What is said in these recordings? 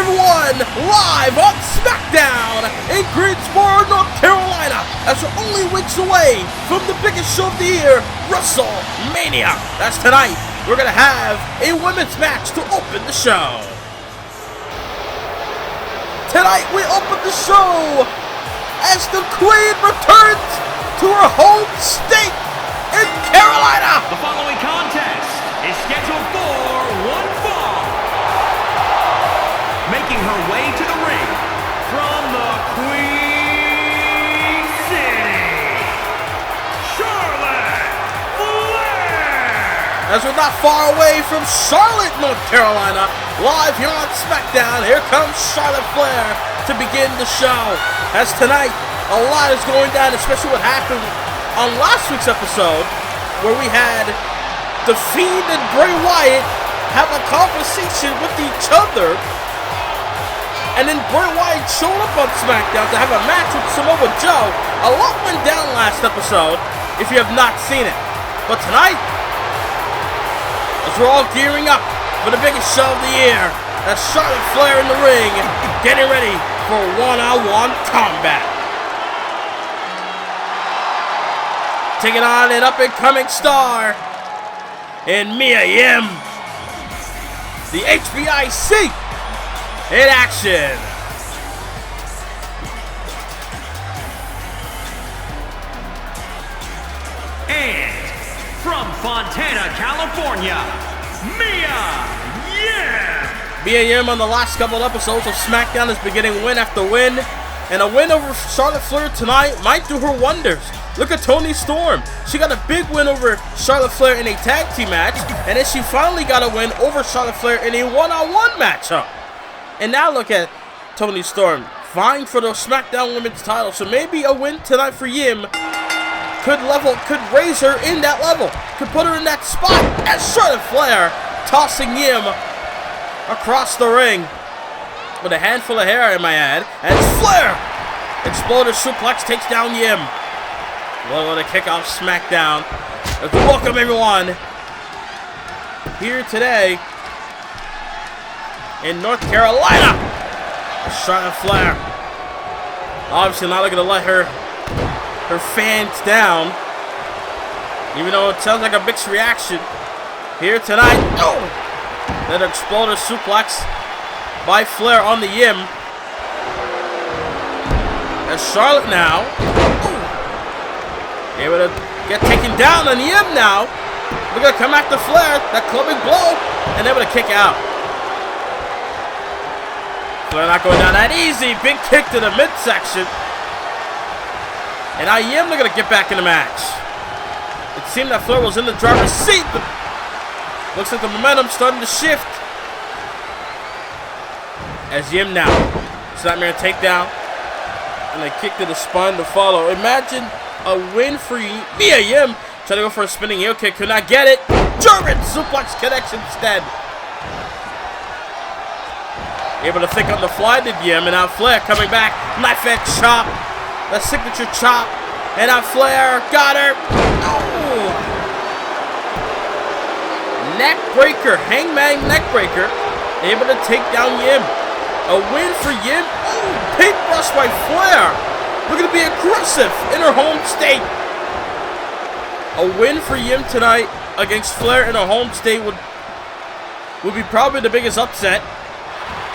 everyone, live on SmackDown in Greensboro, North Carolina, as we're only weeks away from the biggest show of the year, WrestleMania. That's tonight. We're going to have a women's match to open the show. Tonight we open the show as the Queen returns to her home state in Carolina. The following contest is scheduled for one fall. Making her way to the ring from the Queen City, Charlotte Flair. As we're not far away from Charlotte, North Carolina, live here on SmackDown, here comes Charlotte Flair to begin the show. As tonight, a lot is going down, especially what happened on last week's episode, where we had The Fiend and Bray Wyatt have a conversation with each other, and then Bray Wyatt showed up on SmackDown to have a match with Samoa Joe. A lot went down last episode, if you have not seen it. But tonight, as we're all gearing up for the biggest show of the year, that's Charlotte Flair in the ring, getting ready for one-on-one combat. Taking on an up-and-coming star in Mia Yim. The HBIC in action. And from Fontana, California, Mia Yim. Mia Yim on the last couple episodes of SmackDown has been getting win after win. And a win over Charlotte Flair tonight might do her wonders. Look at Toni Storm. She got a big win over Charlotte Flair in a tag team match. And then she finally got a win over Charlotte Flair in a one-on-one matchup. And now look at Toni Storm vying for the SmackDown Women's title. So maybe a win tonight for Yim could raise her in that level. Could put her in that spot as Charlotte Flair tossing Yim across the ring with a handful of hair, I might add. And Flair! Exploder suplex takes down Yim. Well, to kick off SmackDown. Let's welcome everyone here today in North Carolina. Charlotte Flair. Obviously not looking to let her fans down. Even though it sounds like a mixed reaction here tonight. Oh! That exploder suplex by Flair on the Yim. As Charlotte now able to get taken down on Yim now. We're going to come after Flair. That clubbing blow. And able to kick out. Flair not going down that easy. Big kick to the midsection. And now Yim looking to get back in the match. It seemed that Flair was in the driver's seat. But looks like the momentum's starting to shift. As Yim now. Snapmare takedown. And a kick to the spine to follow. Imagine a win for Mia Yim. Trying to go for a spinning heel kick. Could not get it. German suplex connection instead. Able to think on the fly did Yim. And now Flair coming back. Knife edge chop. The signature chop. And now Flair got her. Oh. Neck breaker. Hangman neck breaker. Able to take down Yim. A win for Yim. Oh, paintbrush by Flair. Looking to be aggressive in her home state. A win for Yim tonight against Flair in her home state would be probably the biggest upset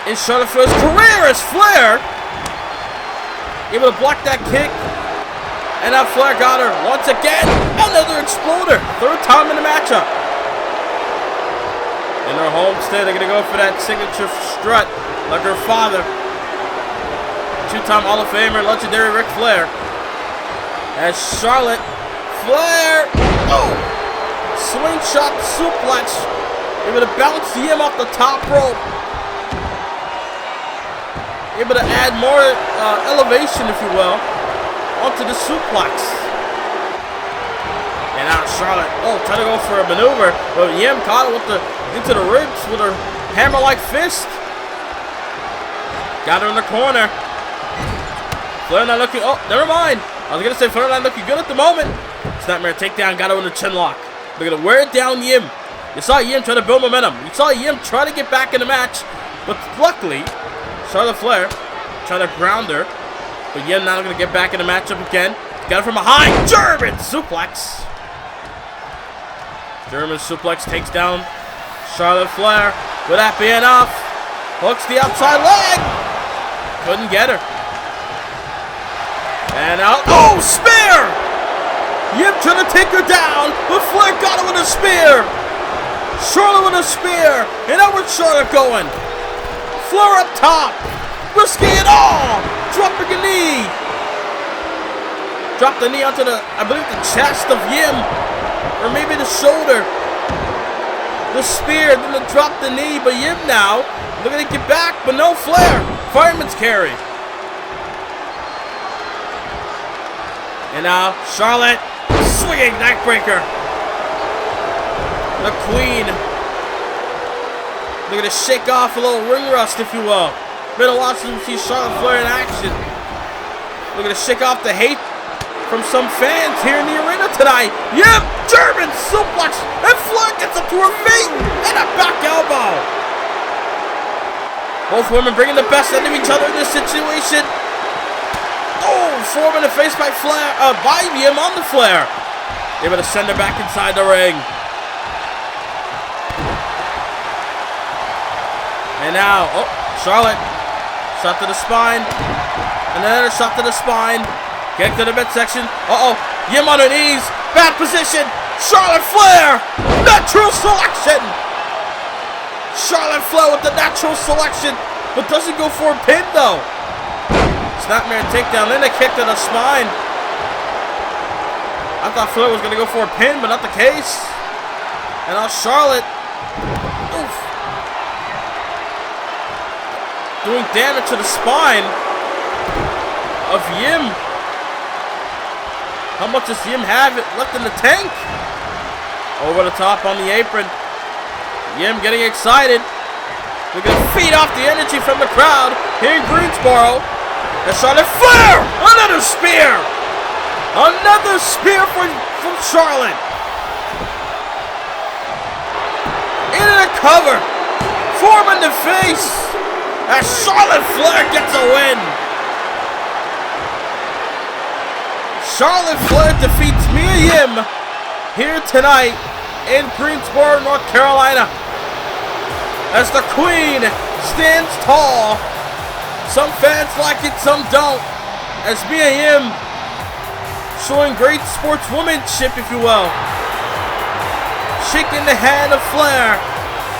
in Charlotte Flair's career, as Flair able to block that kick. And now Flair got her once again. Another exploder. Third time in the matchup. In her home state, they're going to go for that signature strut like her father. Two-time Hall of Famer, legendary Ric Flair. As Charlotte Flair, oh, slingshot suplex. Able to bounce Yim off the top rope. Able to add more elevation, if you will, onto the suplex. And now Charlotte, trying to go for a maneuver, but Yim caught it into the ribs with her hammer-like fist. Got her in the corner. Flair not looking, never mind. I was going to say Flair not looking good at the moment. Snapmare takedown, got her in the chin lock. They're going to wear it down Yim. You saw Yim try to build momentum. You saw Yim try to get back in the match. But luckily, Charlotte Flair trying to ground her. But Yim now going to get back in the matchup again. Got it from behind. German suplex. German suplex takes down Charlotte Flair. Would that be enough? Hooks the outside leg. Couldn't get her. And out. Oh, spear! Yim trying to take her down, but Flair got her with a spear. Charlotte with a spear. And now where's Charlotte going? Flair up top. Risking it all. Dropping a knee. Drop the knee onto the, I believe, the chest of Yim. Or maybe the shoulder. The spear, then to drop the knee. But Yim now looking to get back, but no Flair. Fireman's carry. And now Charlotte swinging neckbreaker. The Queen. Looking to shake off a little ring rust, if you will. Been a while since we see Charlotte Flair in action. Looking to shake off the hate from some fans here in the arena tonight. Yep, German suplex, and Flair gets up to her feet, and a back elbow. Both women bringing the best out of each other in this situation. Oh, foreman in the face by Flair, by Yim on the Flair. Able to send her back inside the ring. And now, oh, Charlotte, shot to the spine, and then a shot to the spine. Kick to the midsection. Uh-oh. Yim on her knees. Bad position. Charlotte Flair. Natural selection. Charlotte Flair with the natural selection. But doesn't go for a pin, though. Snapmare takedown. Then a kick to the spine. I thought Flair was going to go for a pin, but not the case. And now Charlotte. Oof. Doing damage to the spine of Yim. How much does Yim have left in the tank? Over the top on the apron. Yim getting excited. We're going to feed off the energy from the crowd here in Greensboro. And Charlotte Flair! Another spear! Another spear from Charlotte. Into the cover. Form in the face. As Charlotte Flair gets a win. Charlotte Flair defeats Mia Yim here tonight in Greensboro, North Carolina. As the Queen stands tall. Some fans like it, some don't. As Mia Yim showing great sportswomanship, if you will. Shaking the hand of Flair,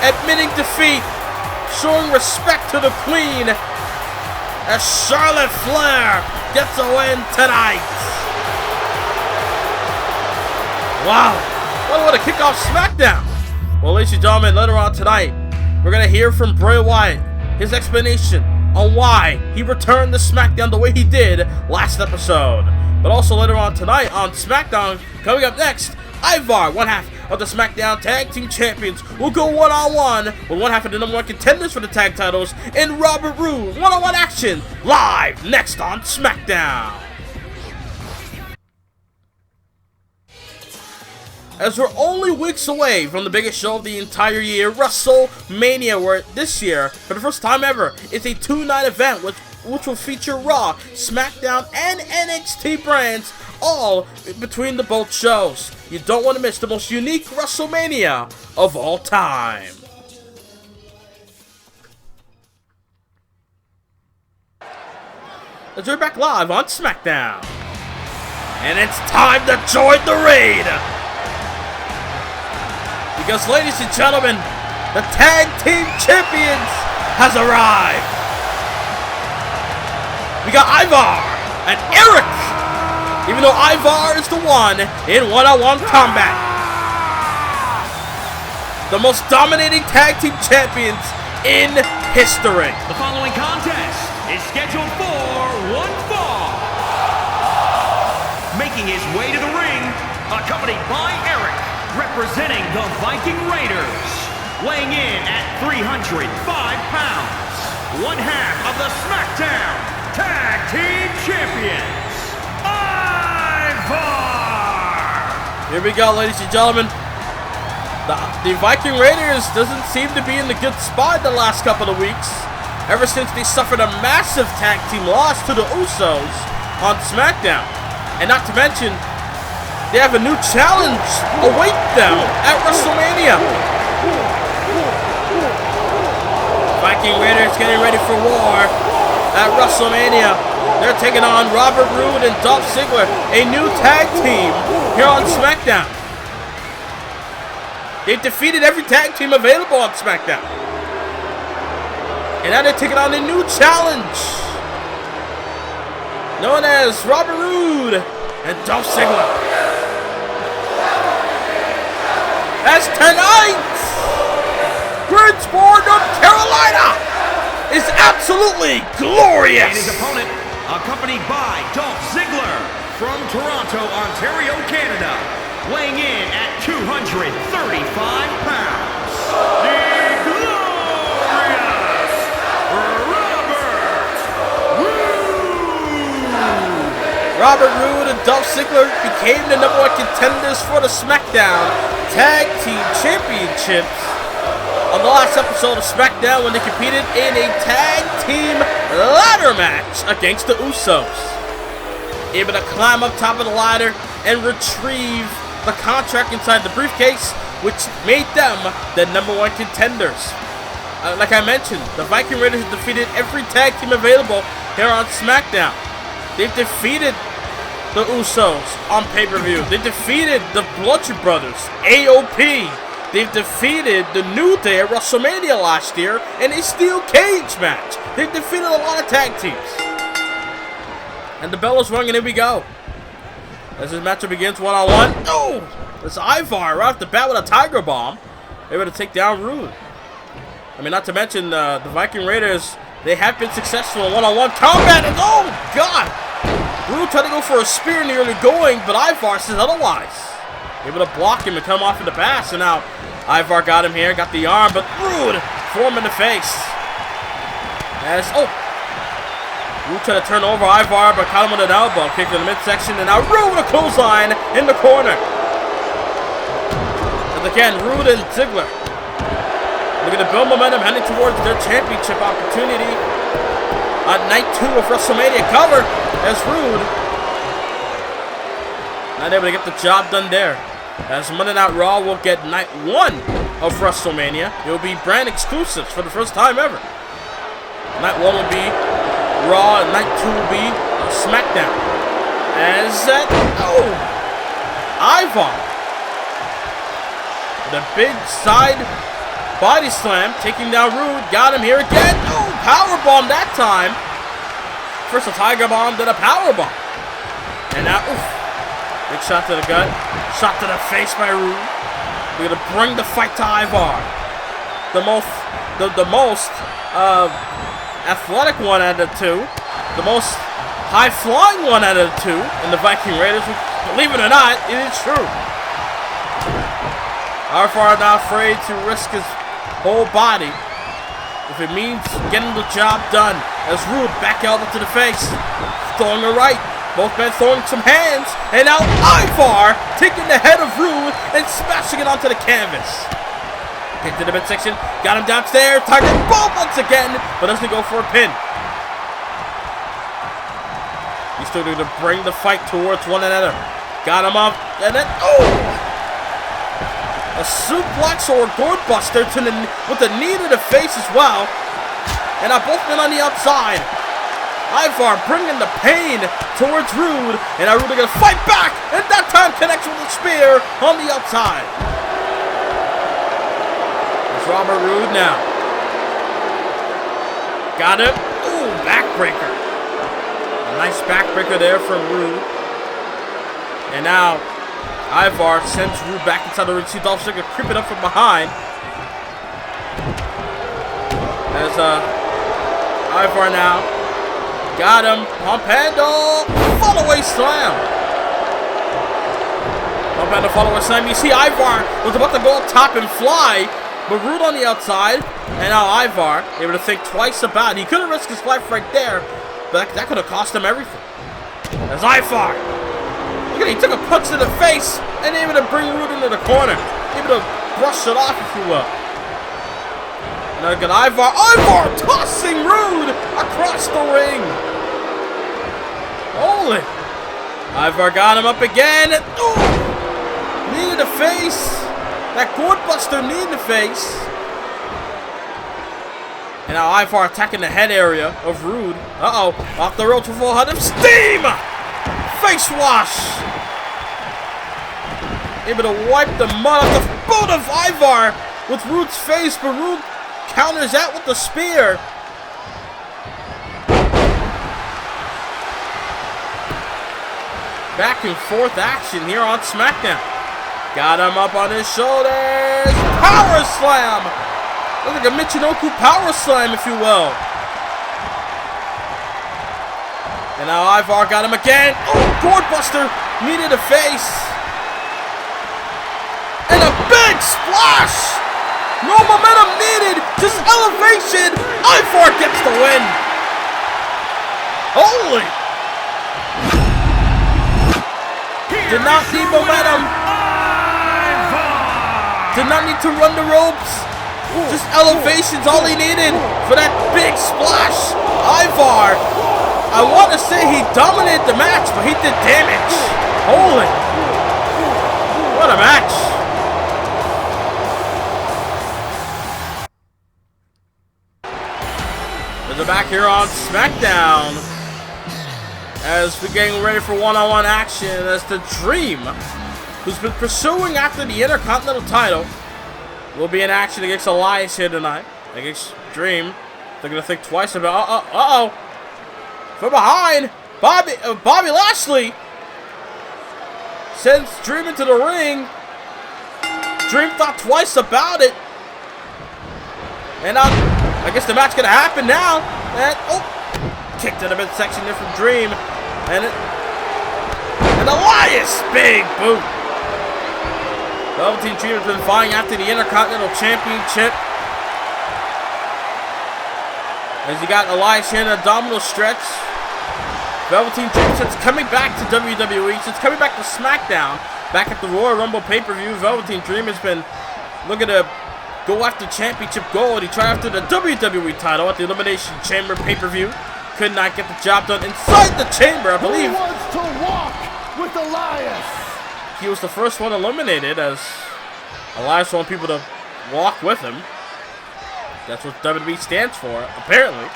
admitting defeat, showing respect to the Queen. As Charlotte Flair gets a win tonight. Wow, what a kickoff SmackDown. Well, ladies and gentlemen, later on tonight, we're going to hear from Bray Wyatt, his explanation on why he returned to SmackDown the way he did last episode. But also later on tonight on SmackDown, coming up next, Ivar, one half of the SmackDown Tag Team Champions, will go one-on-one with one half of the #1 contenders for the tag titles in Robert Roode. One-on-one action, live next on SmackDown. As we're only weeks away from the biggest show of the entire year, WrestleMania, where this year, for the first time ever, it's a two-night event which will feature Raw, SmackDown, and NXT brands, all between the both shows. You don't want to miss the most unique WrestleMania of all time. As we're back live on SmackDown. And it's time to join the raid! Because, ladies and gentlemen, the Tag Team Champions has arrived. We got Ivar and Eric. Even though Ivar is the one in one-on-one combat. The most dominating Tag Team Champions in history. The following contest is scheduled for one fall. Making his way to the ring, accompanied by Eric, representing the Viking Raiders, weighing in at 305 pounds, one half of the SmackDown Tag Team Champions, Ivar! Here we go, ladies and gentlemen. The Viking Raiders doesn't seem to be in the good spot the last couple of weeks. ever since they suffered a massive tag team loss to the Usos on SmackDown. And not to mention, they have a new challenge await them at WrestleMania. Viking Raiders getting ready for war at WrestleMania. They're taking on Robert Roode and Dolph Ziggler, a new tag team here on SmackDown. They've defeated every tag team available on SmackDown. And now they're taking on a new challenge known as Robert Roode and Dolph Ziggler. As tonight, Greensboro, North Carolina is absolutely glorious. And his opponent, accompanied by Dolph Ziggler from Toronto, Ontario, Canada, weighing in at 235 pounds, the glorious Robert Roode and Dolph Ziggler became the #1 contenders for the SmackDown Tag Team Championships on the last episode of SmackDown when they competed in a tag team ladder match against the Usos. Able to climb up top of the ladder and retrieve the contract inside the briefcase, which made them the #1 contenders. Like I mentioned, the Viking Raiders have defeated every tag team available here on SmackDown. They've defeated the Usos on pay-per-view. They defeated the Bludgeon Brothers, AOP. They've defeated the New Day at WrestleMania last year in a steel cage match. They've defeated a lot of tag teams. And the bell is rung, and here we go. As this matchup begins one-on-one. Oh! It's Ivar right off the bat with a Tiger Bomb. Able to take down Roode. I mean, not to mention the Viking Raiders, they have been successful in one-on-one combat. And oh, God! Roode tried to go for a spear nearly going, but Ivar says otherwise. Able to block him and come off in the pass. And now Ivar got him here, got the arm, but Roode threw him in the face. As, oh! Roode tried to turn over Ivar, but caught him with an elbow. Kick to the midsection, and now Roode with a clothesline in the corner. And again, Roode and Ziggler looking to build momentum, heading towards their championship opportunity on night 2 of WrestleMania. Cover as Roode not able to get the job done there. As Monday Night Raw will get night 1 of WrestleMania. It will be brand exclusives for the first time ever. Night 1 will be Raw, and night 2 will be SmackDown. As that, oh, Ivar with a big side body slam, taking down Roode, got him here again. Oh, powerbomb that time. First a Tiger Bomb, then a powerbomb. And now, oof, big shot to the gut, shot to the face by Roode. We're gonna bring the fight to Ivar. The most athletic one out of the two, the most high-flying one out of the two in the Viking Raiders. Believe it or not, it is true. Ivar not afraid to risk his whole body if it means getting the job done. As Roode back elbow to the face, throwing a right. Both men throwing some hands, and now Ivar taking the head of Roode and smashing it onto the canvas. Hit to the midsection, got him downstairs, Tiger Bomb once again, but doesn't go for a pin. He's still going to bring the fight towards one another. Got him up, and then, oh! A suplex or a gourd buster to with the knee to the face as well. And now both men on the outside. Ivar bringing the pain towards Roode, and now Roode are going to fight back, and that time connects with a spear on the outside. Robert Roode now. Got him. Ooh, backbreaker. A nice backbreaker there from Roode. And now Ivar sends Roode back inside the ring. See Dolph Ziggler creeping up from behind. As Ivar now got him. Pump handle. Fall away slam. Pump handle, fall away slam. You see Ivar was about to go up top and fly, but Roode on the outside, and now Ivar able to think twice about it. He could have risked his life right there, but that could have cost him everything. As Ivar, look at it, he took a punch to the face, and able to bring Roode into the corner. Able to brush it off, if you will. And Now got Ivar. Ivar tossing Roode across the ring. Holy. Ivar got him up again. Ooh. Knee to the face. That gourd buster knee in the face. And now Ivar attacking the head area of Roode. Uh-oh. Off the road to full head of steam. Face wash. Able to wipe the mud off the boot of Ivar with Roode's face, but Roode counters that with the spear. Back and forth action here on SmackDown. Got him up on his shoulders. Power slam. Looks like a Michinoku power slam, if you will. And now Ivar got him again. Oh, gourd buster. Knee to the face. And a big splash. No momentum needed. Just elevation. Ivar gets the win. Holy. Did not need momentum. Did not need to run the ropes. Just elevation's all he needed for that big splash. Ivar, I want to say he dominated the match, but he did damage. Holy. What a match. We're back here on SmackDown as we're getting ready for one-on-one action as the Dream, who's been pursuing after the Intercontinental title, will be in action against Elias here tonight. Against Dream. They're going to think twice about... Uh-oh. From behind, Bobby Lashley sends Dream into the ring. Dream thought twice about it. And I guess the match going to happen now. And, kicked to the midsection there from Dream. And Elias, big boot. Velveteen Dream has been vying after the Intercontinental Championship. As you got Elias here in an abdominal stretch. Velveteen Dream, since coming back to WWE, since coming back to SmackDown, back at the Royal Rumble pay-per-view, Velveteen Dream has been looking to go after championship gold. He tried after the WWE title at the Elimination Chamber pay-per-view. Could not get the job done inside the chamber, I believe. Who wants to walk with Elias? He was the first one eliminated, as Elias wanted people to walk with him. That's what WWE stands for, apparently.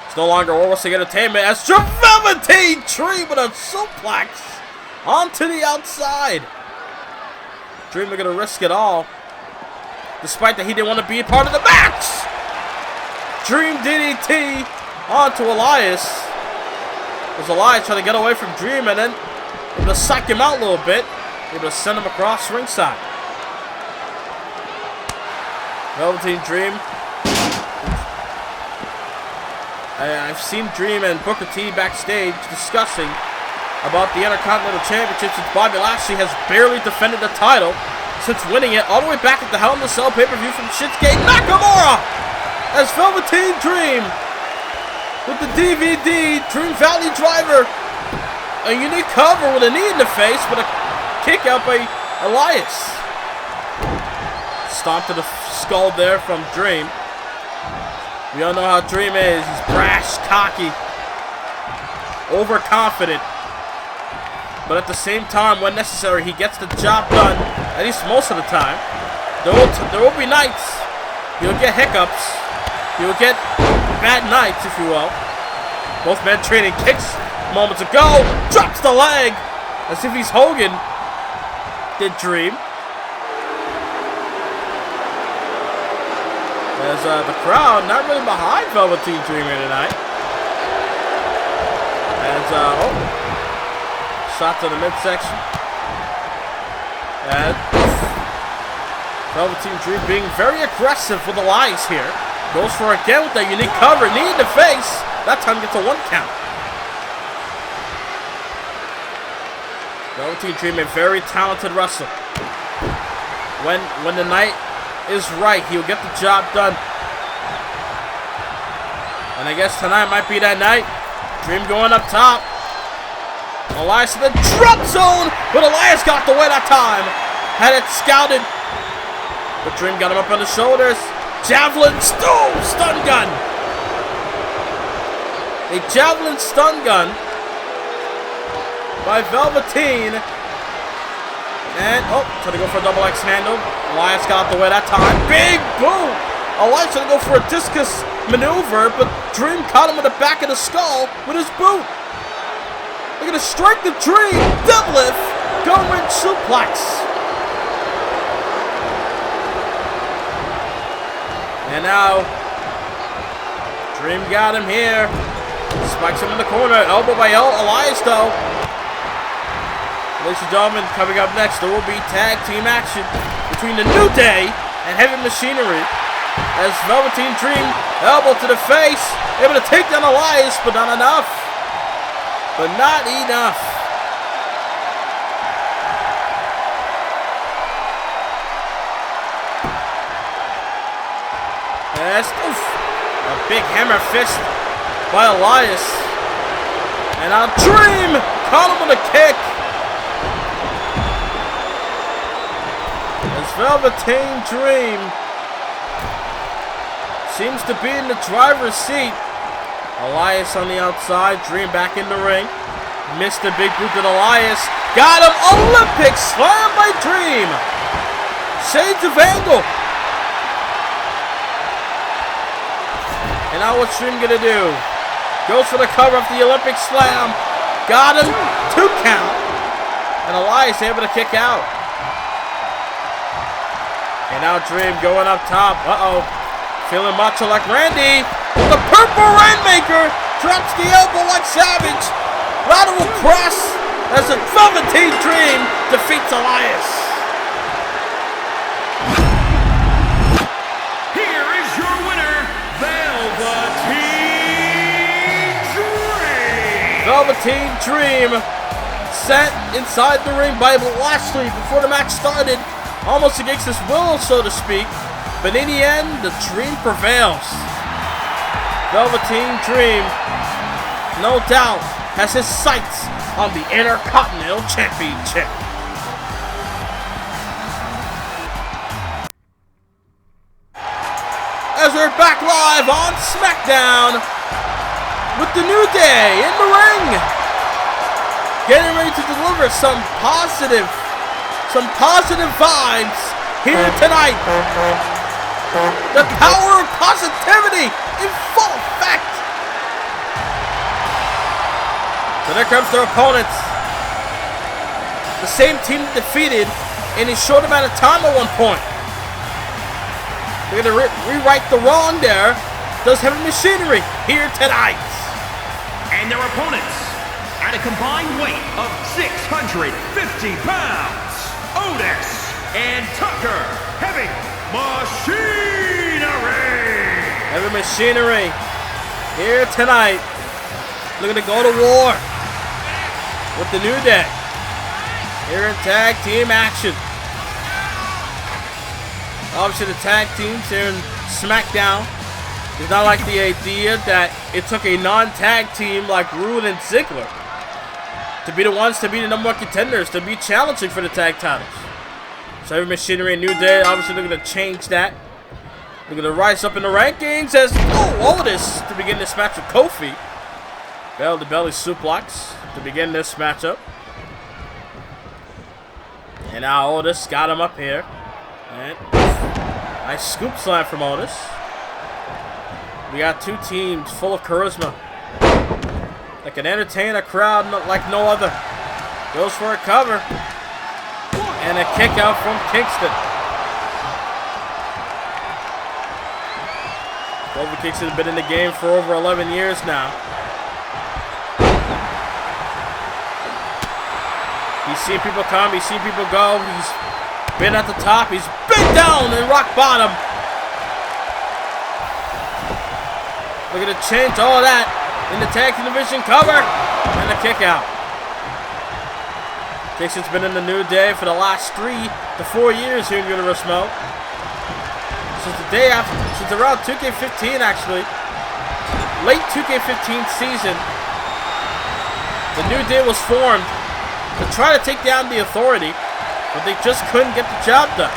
It's no longer World Wrestling Entertainment as Velveteen Dream with a suplex onto the outside. Dream are going to risk it all, despite that he didn't want to be a part of the match. Dream DDT onto Elias. As Elias trying to get away from Dream and then able to psych him out a little bit. Able to send him across ringside. Velveteen Dream. I've seen Dream and Booker T backstage discussing about the Intercontinental Championship since Bobby Lashley has barely defended the title since winning it all the way back at the Hell in a Cell pay-per-view from Shinsuke Nakamura. As Velveteen Dream with the DVD Dream Valley Driver, a unique cover with a knee in the face, but a kick out by Elias. Stomp to the skull there from Dream. We all know how Dream is. He's brash, cocky, overconfident. But at the same time, when necessary, he gets the job done, at least most of the time. There will be nights. He'll get hiccups. He'll get bad nights, if you will. Both men trading kicks moments ago. Drops the leg as if he's Hogan. Did Dream. As the crowd not really behind Velveteen Dream here tonight. As, shot to the midsection. And Velveteen Dream being very aggressive with Elias here. Goes for it again with that unique cover. Knee in the face. That time gets a 1 count. Velveteen Dream, a very talented wrestler. When the night is right, he'll get the job done. And I guess tonight might be that night. Dream going up top. Elias in the drop zone, but Elias got the way that time. Had it scouted, but Dream got him up on the shoulders. javelin stun gun. A javelin stun gun by Velveteen. And, trying to go for a double X handle. Elias got out the way that time. Big boom! Elias trying to go for a discus maneuver, but Dream caught him in the back of the skull with his boot. They're going to strike the Dream. Deadlift. Going suplex. And now, Dream got him here. Spikes him in the corner. Elbow by Elias, though. Ladies and gentlemen, coming up next, there will be tag team action between the New Day and Heavy Machinery. As Velveteen Dream, elbow to the face, able to take down Elias, but not enough. But not enough. Yes, a big hammer fist by Elias. And now Dream caught him with a kick. As Velveteen Dream seems to be in the driver's seat. Elias on the outside, Dream back in the ring. Missed the big boot to Elias. Got him, Olympic slam by Dream. Shades of angle. And now what's Dream gonna do? Goes for the cover of the Olympic slam. Got him, 2 count. And Elias able to kick out. And now Dream going up top. Feeling macho like Randy. The purple Rainmaker drops the elbow like Savage. Lateral press as the Velveteen Dream defeats Elias. Here is your winner, Velveteen Dream. Velveteen Dream sent inside the ring by Lashley before the match started. Almost against his will, so to speak. But in the end, the Dream prevails. Velveteen Dream, no doubt, has his sights on the Intercontinental Championship. As we're back live on SmackDown with the New Day in the ring. Getting ready to deliver some positive vibes here tonight. The power of positivity in full effect. So there comes their opponents. The same team defeated in a short amount of time at one point. They're going to rewrite the wrong there. Does Heavy Machinery here tonight. And their opponents, at a combined weight of 650 pounds, Otis and Tucker, Heavy Machinery. Heavy Machinery here tonight. Looking to go to war with the New Day. Here in tag team action. Obviously the tag teams here in SmackDown did not like the idea that it took a non-tag team like Roode and Ziggler to be the ones to be the number 1 contenders, to be challenging for the tag titles. So Heavy Machinery and New Day obviously looking to change that. They're going to rise up in the rankings as Otis to begin this match with Kofi. Belly-to-belly suplex to begin this matchup. And now Otis got him up here. And nice scoop slam from Otis. We got 2 teams full of charisma that can entertain a crowd like no other. Goes for a cover. And a kick out from Kingston. Kofi Kingston has been in the game for over 11 years now. He's seen people come, he's seen people go. He's been at the top, he's been down in rock bottom. Looking to change all of that in the tag team division. Cover and a kick out. Kingston's been in the New Day for the last 3 to 4 years here in Universe Mode. Since around 2K15 actually. Late 2K15 season, the New Day was formed to try to take down the Authority, but they just couldn't get the job done.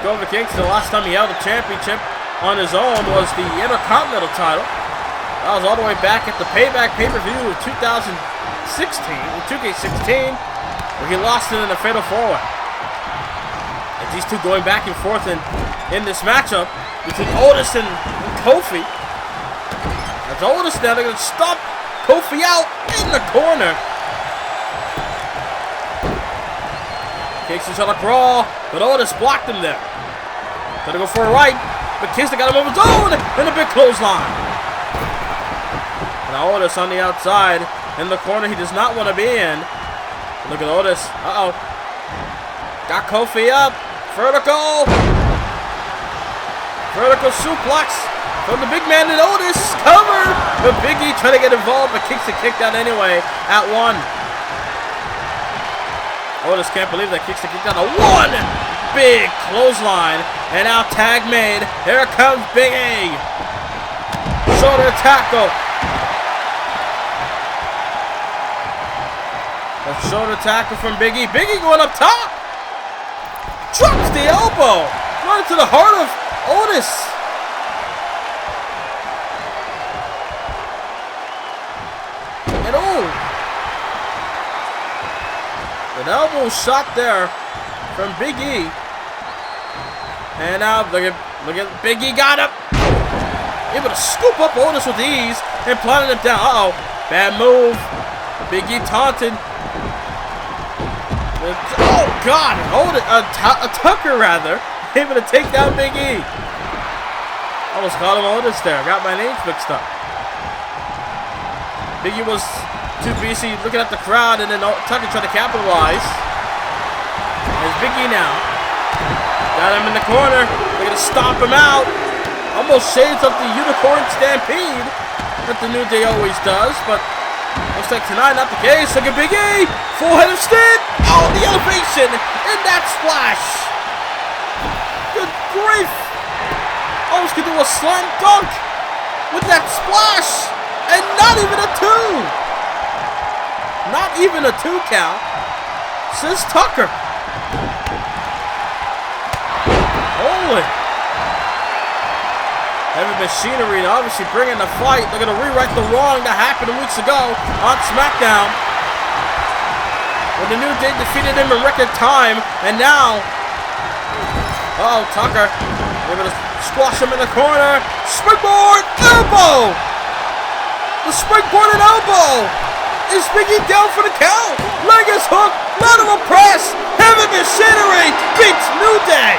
Kofi Kingston, the last time he held a championship on his own was the Intercontinental title. That was all the way back at the Payback pay-per-view of 2016, 2K16, where he lost it in a Fatal 4-Way. And these two going back and forth in this matchup between Otis and Kofi. As Otis now, they're going to stomp Kofi out in the corner. Kingston's trying to crawl, but Otis blocked him there. Gonna go for a right, but Kingston got him over his own in a big clothesline. Now Otis on the outside in the corner he does not want to be in. Look at Otis. Uh-oh. Got Kofi up. Vertical. Vertical suplex from the big man in Otis. Cover. But Big E trying to get involved, but Kingston kicked out anyway at 1. Otis can't believe that Kingston kicked out a 1. Big clothesline. And now tag made. Here comes Big E. Shoulder tackle. A shoulder tackle from Big E. Big E going up top. Drops the elbow. Right to the heart of Otis. And oh. An elbow shot there from Big E. And now look at Big E got up. Able to scoop up Otis with ease and planted him down. Uh-oh. Bad move. Big E taunted. Oh, God. Otis, Tucker, rather. Able to take down Big E. Almost called him Otis there. Got my names mixed up. Big E was too busy looking at the crowd, and then Tucker tried to capitalize. There's Big E now. Got him in the corner. They're going to stomp him out. Almost shades of the Unicorn Stampede that the New Day always does, but looks like tonight not the case. Look at Big E. Full head of steam. Oh, the elevation. And that splash. Good grief. Almost could do a slam dunk with that splash. And not even a 2. Not even a 2 count. Says Tucker. Holy. Heavy machinery obviously bringing the fight. They're going to rewrite the wrong that happened weeks ago on SmackDown, when the New Day defeated him in record time. And now, Tucker able to squash him in the corner. Springboard elbow. The springboard and elbow. Is Big E down for the count? Leg is hooked. Lateral press. Heavy machinery beats New Day.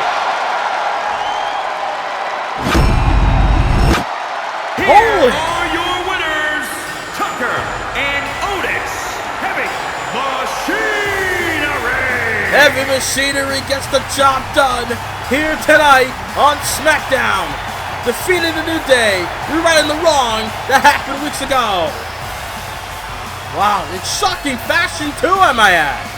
Here are your winners, Tucker and Otis. Heavy Machinery. Heavy Machinery gets the job done here tonight on SmackDown. Defeated the New Day, rewriting the wrong that happened weeks ago. Wow, in shocking fashion too, I might add.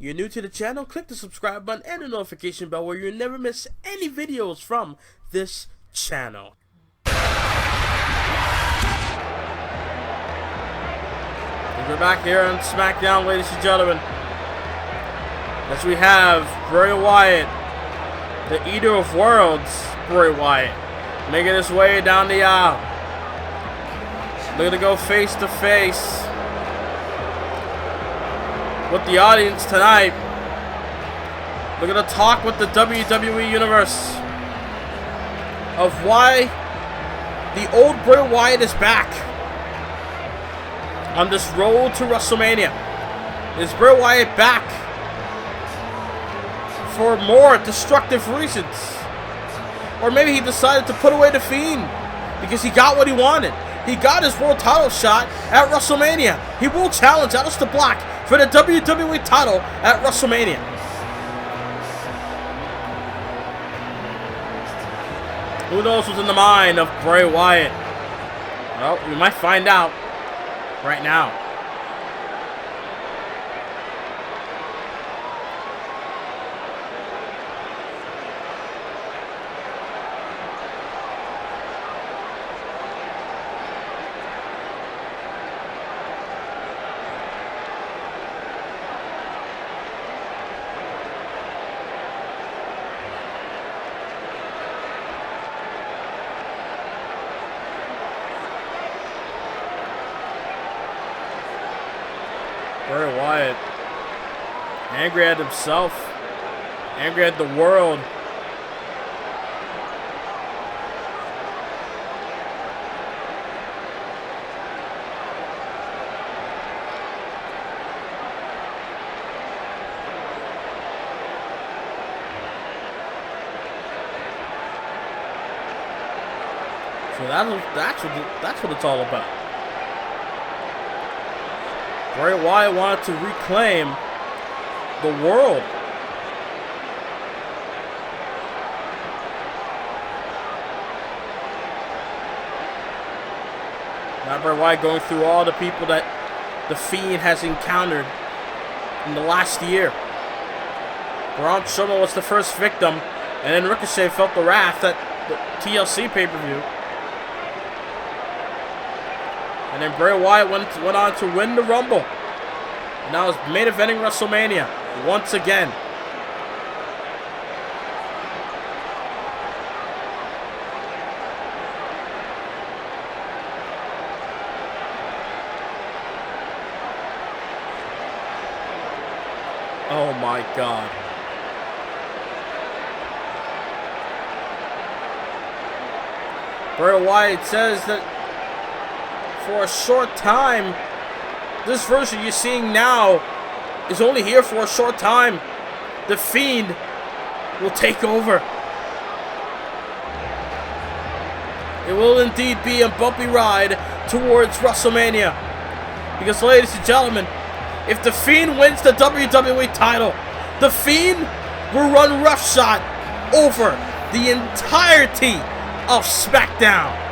You're new to the channel, click the subscribe button and the notification bell where you'll never miss any videos from this channel. We're back here on SmackDown, ladies and gentlemen. As we have Bray Wyatt, the Eater of Worlds, Bray Wyatt, making his way down the aisle. Looking to go face to face with the audience tonight. We're going to talk with the WWE Universe of why the old Bray Wyatt is back on this road to WrestleMania. Is Bray Wyatt back for more destructive reasons? Or maybe he decided to put away the Fiend because he got what he wanted. He got his world title shot at WrestleMania. He will challenge Aleister Black for the WWE title at WrestleMania. Who knows what's in the mind of Bray Wyatt? Well, we might find out right now. Bray Wyatt, angry at himself, angry at the world. So that's what it's all about. Bray Wyatt wanted to reclaim the world. Now Bray Wyatt going through all the people that the Fiend has encountered in the last year. Braun Strowman was the first victim, and then Ricochet felt the wrath at the TLC pay-per-view. And then Bray Wyatt went on to win the Rumble. And now he's main eventing WrestleMania once again. Oh my God. Bray Wyatt says that for a short time, this version you're seeing now is only here for a short time. The Fiend will take over. It will indeed be a bumpy ride towards WrestleMania. Because, ladies and gentlemen, if The Fiend wins the WWE title, The Fiend will run roughshod over the entirety of SmackDown.